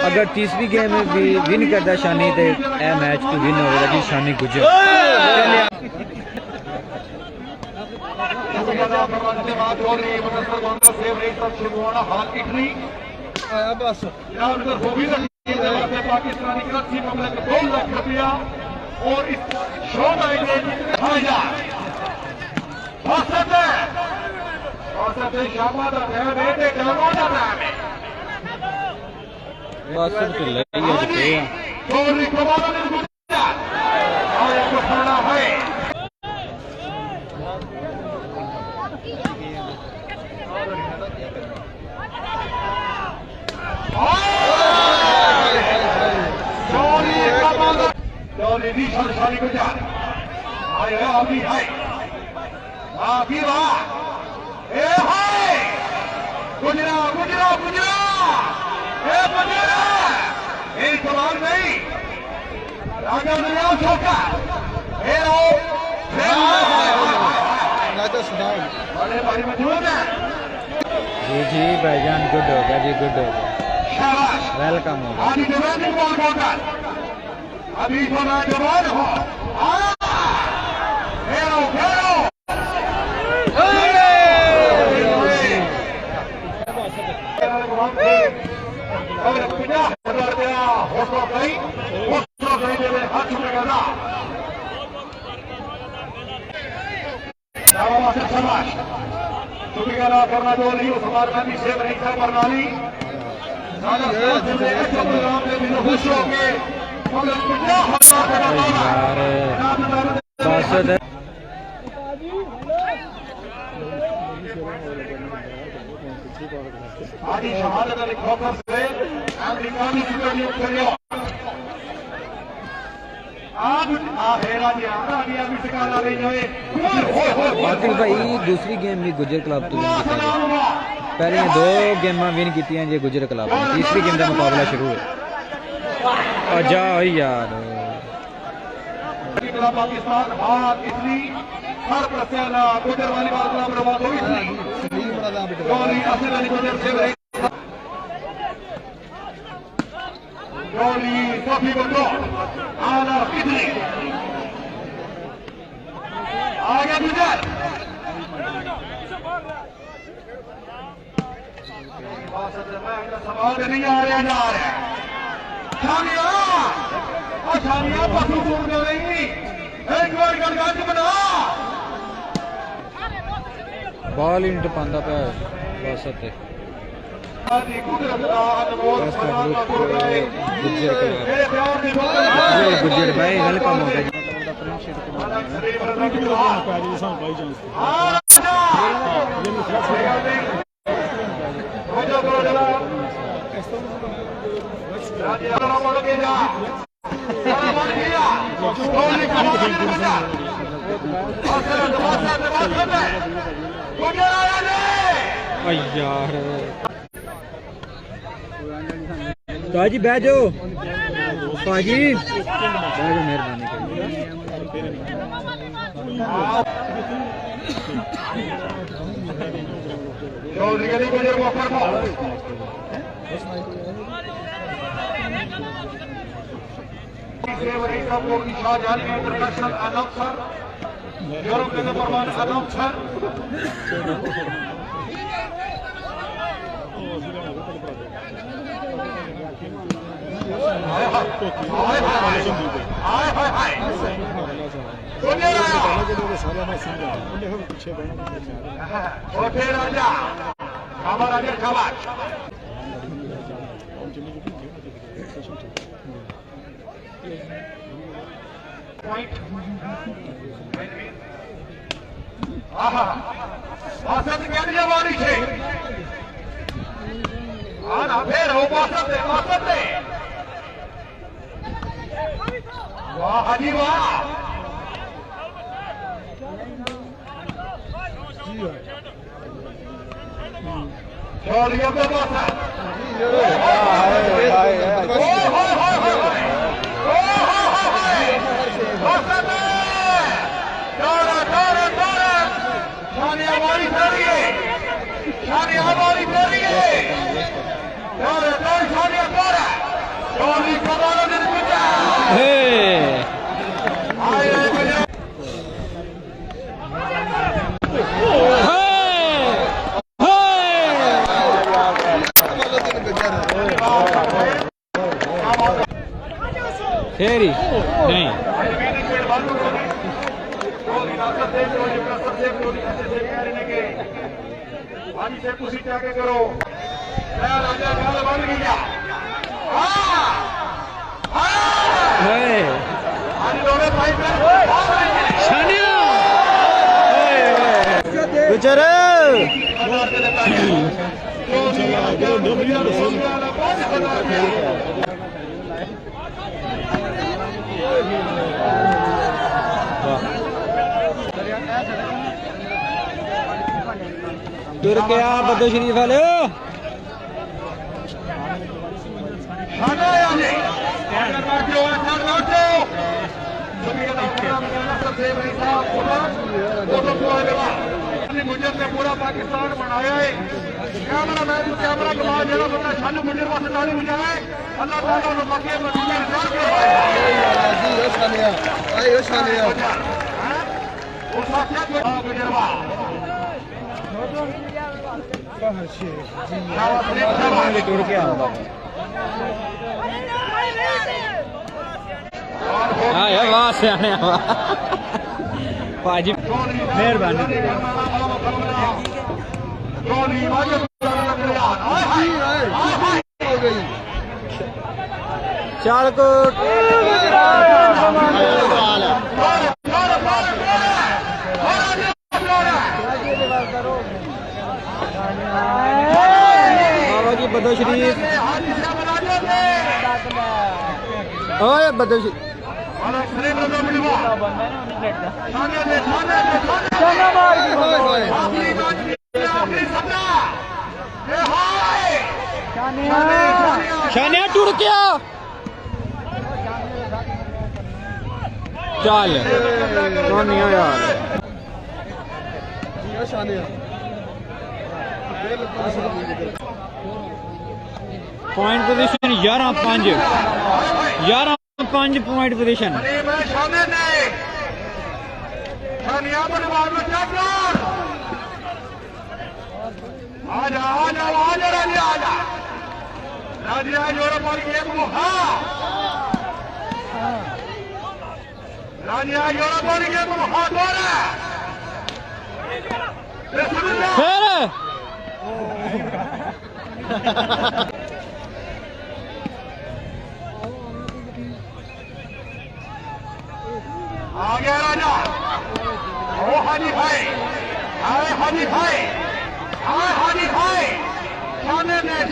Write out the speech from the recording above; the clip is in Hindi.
अगर तीसरी गेम में भी विन करता शानी तो यह मैच तो विन होगा जी शानी गुजर पाकिस्तानी करेंसी मामले में 2 लाख रुपया और इस शो में शाबाश गुजरा गुजरा गुजरा एक सवाल नहीं राजा दुनिया छोटा बड़े भाई मौजूद है जी भाईजान गुड हो गया जी गुड हो गया वेलकम हो अभी थोड़ा जवान हो करना जो नहीं उस समाज से प्रणाली खुश हो गए आदि शहादत अली खोखर से अमेरिकानी सुपरनियर आतिल भाई दूसरी गेम भी गुजर क्लब तो पहले 2 गेमां विन की जी गुजर क्लब तीसरी गेम का मुकाबला शुरू है जा यार पाकिस्तान भारत इटली हर प्रसेना गुजर वाली बात बर्बाद हुई थी गोली सभी बंदो आला इटली आगे गुजर सवाल नहीं आ रहा जा रहा छानिया पशु छोड़ दे रही एक बार गणगाज बना बॉल इंट पांदा पे वसत है गुजर भाई वेलकम हो गया यार ताजी बैठ जाओ पाजी मेहरबानी शाहजहां इंटरनेशनल अनाउंसर यूरोप के नंबर 1 अनाउंसर राजा हमारा खबर जवानी છે ફેર वाह हाजी वाह छोड़िए पे हमारी फिर ही नहीं करो गुजर तुर गया बदो शरीफ वाले गुजर ने पूरा पाकिस्तान बनाया है कैमरा मैन कैमरा कमा जरा बंदा छन गुजर वास्ते ताली बजाए अल्लाह ताला नु मक्के मदीने निकाल के आयो शानिया वो साथिया गुजर वा टूट के आऊंगा हाँ यार वाह से आने पाजी मेहरबानी चाल को बाबा जी बदो शरीफ ओए बदो शरीफ शानिया टूट गया चल सोनिया यार पॉइंट पोजीशन 11-5 11-5 पॉइंट पोजीशन आजा आजा आजा राजा आजा राजा जोड़ा पर एक मुहा राजा जोड़ा पर एक मुहा दोरा फिर आ गया राजा ओ हाजी भाई आए हाजी भाई आए हाजी भाई थाने में